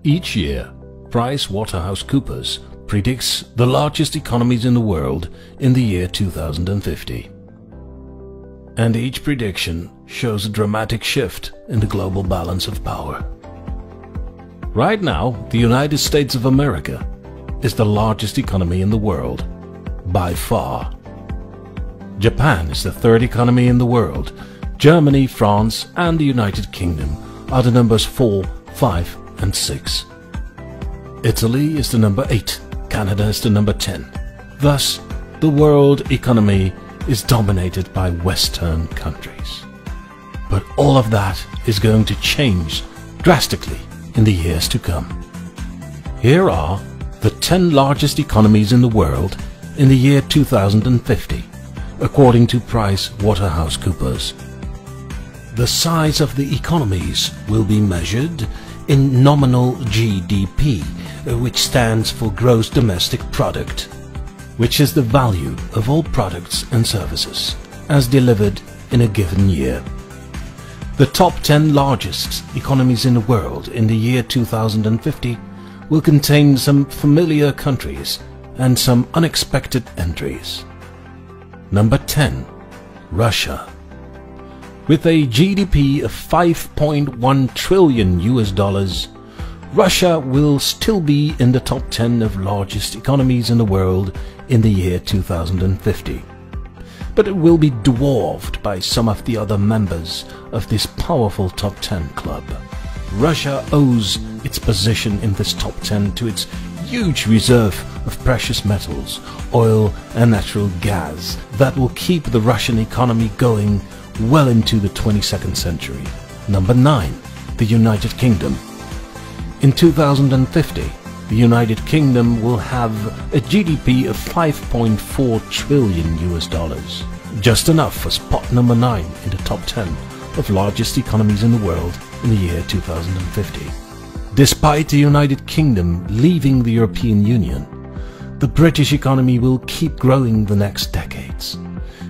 Each year, PricewaterhouseCoopers predicts the largest economies in the world in the year 2050. And each prediction shows a dramatic shift in the global balance of power. Right now, the United States of America is the largest economy in the world, by far. Japan is the third economy in the world. Germany, France, and the United Kingdom are the numbers 4, 5, and 6. Italy is the number 8. Canada is the number 10. Thus, the world economy is dominated by Western countries. But all of that is going to change drastically in the years to come. Here are the 10 largest economies in the world in the year 2050, according to PricewaterhouseCoopers. The size of the economies will be measured in nominal GDP, which stands for Gross Domestic Product, which is the value of all products and services as delivered in a given year. The top 10 largest economies in the world in the year 2050 will contain some familiar countries and some unexpected entries. Number 10. Russia. With a GDP of $5.1 trillion, Russia will still be in the top 10 of largest economies in the world in the year 2050. But it will be dwarfed by some of the other members of this powerful top 10 club. Russia owes its position in this top 10 to its huge reserve of precious metals, oil and natural gas that will keep the Russian economy going well into the 22nd century. Number 9. The United Kingdom. In 2050, the United Kingdom will have a GDP of $5.4 trillion, just enough for spot number 9 in the top 10 of largest economies in the world in the year 2050. Despite the United Kingdom leaving the European Union, the British economy will keep growing the next decades.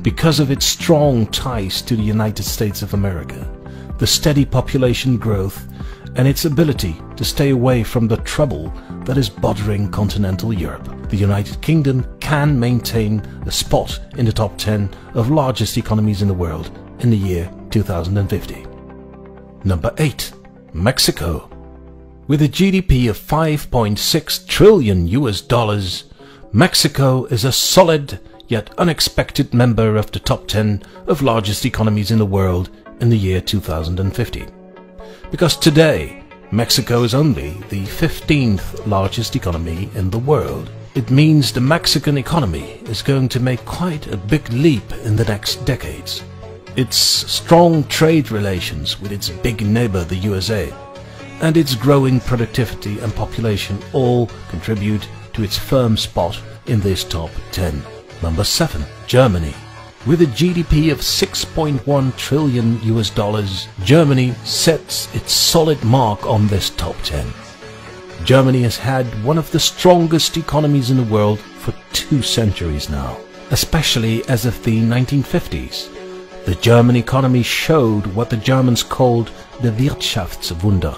Because of its strong ties to the United States of America, the steady population growth, and its ability to stay away from the trouble that is bothering continental Europe, the United Kingdom can maintain a spot in the top 10 of largest economies in the world in the year 2050. Number 8. Mexico. With a GDP of $5.6 trillion, Mexico is a solid yet unexpected member of the top 10 of largest economies in the world in the year 2050. Because today, Mexico is only the 15th largest economy in the world. It means the Mexican economy is going to make quite a big leap in the next decades. Its strong trade relations with its big neighbor, the USA, and its growing productivity and population all contribute to its firm spot in this top 10. Number 7. Germany. With a GDP of $6.1 trillion, Germany sets its solid mark on this top 10. Germany has had one of the strongest economies in the world for 2 centuries now, especially as of the 1950s. The German economy showed what the Germans called the Wirtschaftswunder,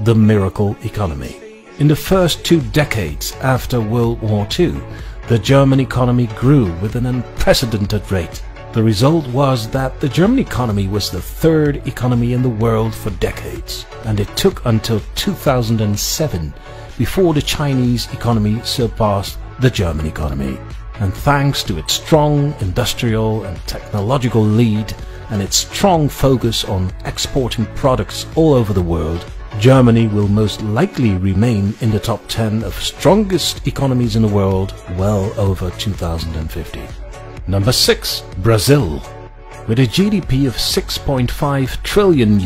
the miracle economy. In the first 2 decades after World War II, the German economy grew with an unprecedented rate. The result was that the German economy was the 3rd economy in the world for decades, and it took until 2007 before the Chinese economy surpassed the German economy. And thanks to its strong industrial and technological lead and its strong focus on exporting products all over the world, Germany will most likely remain in the top 10 of strongest economies in the world well over 2050. Number 6. Brazil. With a GDP of $6.5 trillion,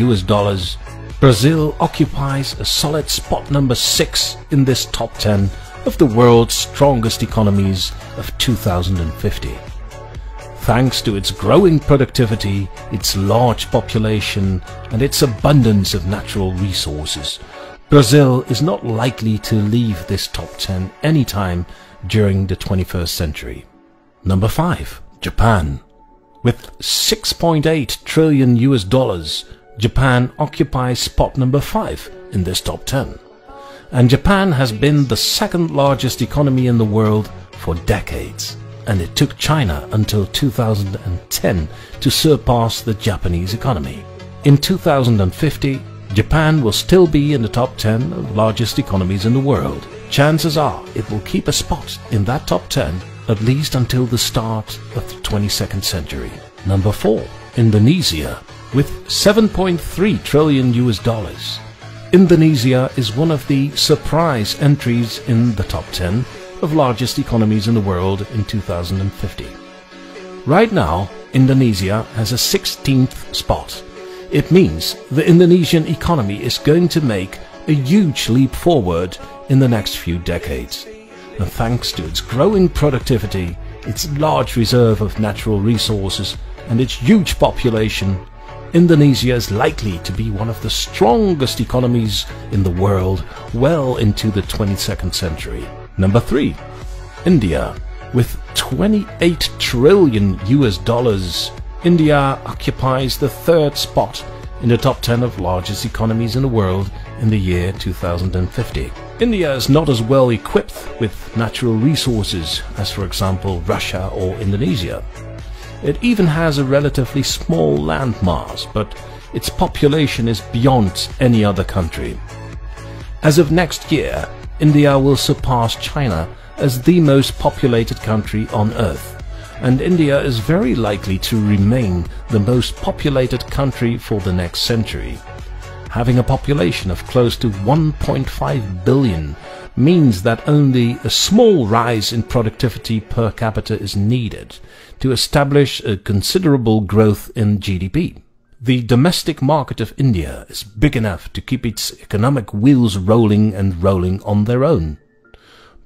Brazil occupies a solid spot number 6 in this top 10 of the world's strongest economies of 2050. Thanks to its growing productivity, its large population, and its abundance of natural resources, Brazil is not likely to leave this top 10 anytime during the 21st century. Number 5. Japan. With $6.8 trillion, Japan occupies spot number 5 in this top 10. And Japan has been the second largest economy in the world for decades. And it took China until 2010 to surpass the Japanese economy. In 2050, Japan will still be in the top 10 of largest economies in the world. Chances are it will keep a spot in that top 10 at least until the start of the 22nd century. Number 4. Indonesia, with 7.3 trillion US dollars. Indonesia is one of the surprise entries in the top 10 of largest economies in the world in 2050. Right now, Indonesia has a 16th spot. It means the Indonesian economy is going to make a huge leap forward in the next few decades. And thanks to its growing productivity, its large reserve of natural resources and its huge population, Indonesia is likely to be one of the strongest economies in the world well into the 22nd century. Number 3. India, with 28 trillion US dollars. India occupies the 3rd spot in the top 10 of largest economies in the world in the year 2050. India is not as well equipped with natural resources as, for example, Russia or Indonesia. It even has a relatively small landmass, but its population is beyond any other country. As of next year, India will surpass China as the most populated country on Earth, and India is very likely to remain the most populated country for the next century. Having a population of close to 1.5 billion means that only a small rise in productivity per capita is needed to establish a considerable growth in GDP. The domestic market of India is big enough to keep its economic wheels rolling and rolling on their own.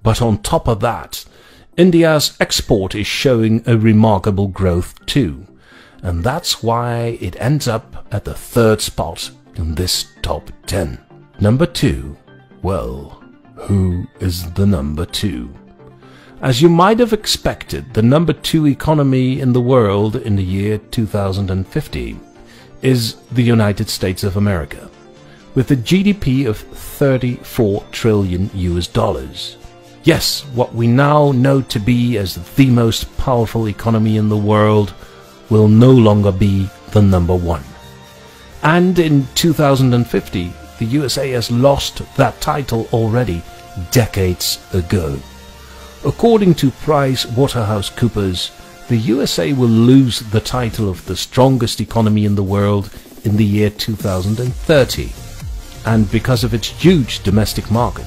But on top of that, India's export is showing a remarkable growth too, and that's why it ends up at the 3rd spot in this top 10. Number 2. Well, who is the number 2? As you might have expected, the number 2 economy in the world in the year 2050 is the United States of America, with a GDP of 34 trillion US dollars. Yes, what we now know to be as the most powerful economy in the world will no longer be the number 1. And in 2050, the USA has lost that title already decades ago. According to PricewaterhouseCoopers, the USA will lose the title of the strongest economy in the world in the year 2030. And because of its huge domestic market,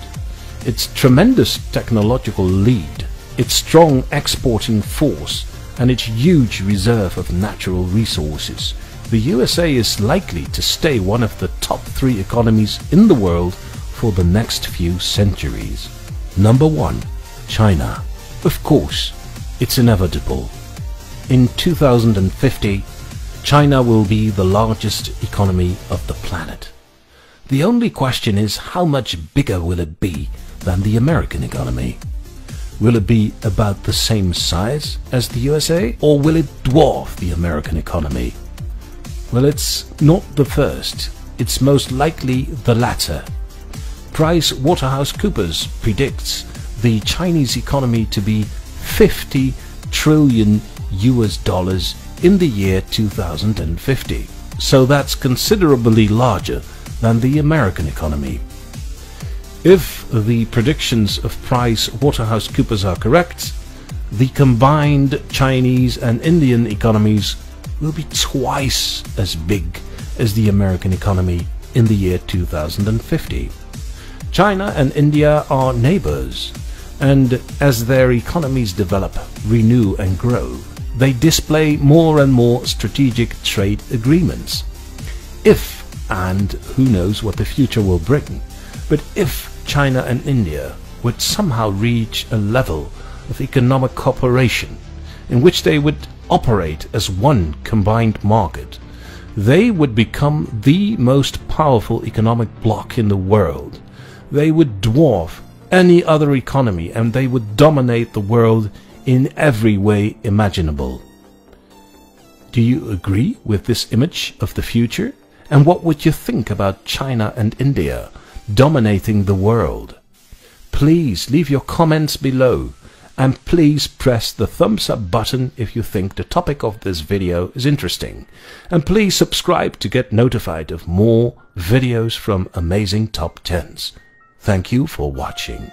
its tremendous technological lead, its strong exporting force, and its huge reserve of natural resources, the USA is likely to stay one of the top 3 economies in the world for the next few centuries. Number 1. China. Of course, it's inevitable. In 2050, China will be the largest economy of the planet. The only question is, how much bigger will it be than the American economy? Will it be about the same size as the USA, or will it dwarf the American economy? Well, it's not the first. It's most likely the latter. PricewaterhouseCoopers predicts the Chinese economy to be 50 trillion US dollars in the year 2050. So that's considerably larger than the American economy. If the predictions of PricewaterhouseCoopers are correct, the combined Chinese and Indian economies will be twice as big as the American economy in the year 2050. China and India are neighbors, and as their economies develop, renew and grow, they display more and more strategic trade agreements. If, and who knows what the future will bring, but if China and India would somehow reach a level of economic cooperation in which they would operate as one combined market, they would become the most powerful economic bloc in the world. They would dwarf any other economy, and they would dominate the world in every way imaginable. Do you agree with this image of the future? And what would you think about China and India dominating the world. Please leave your comments below, and please press the thumbs up button if you think the topic of this video is interesting. And please subscribe to get notified of more videos from Amazing Top 10s. Thank you for watching.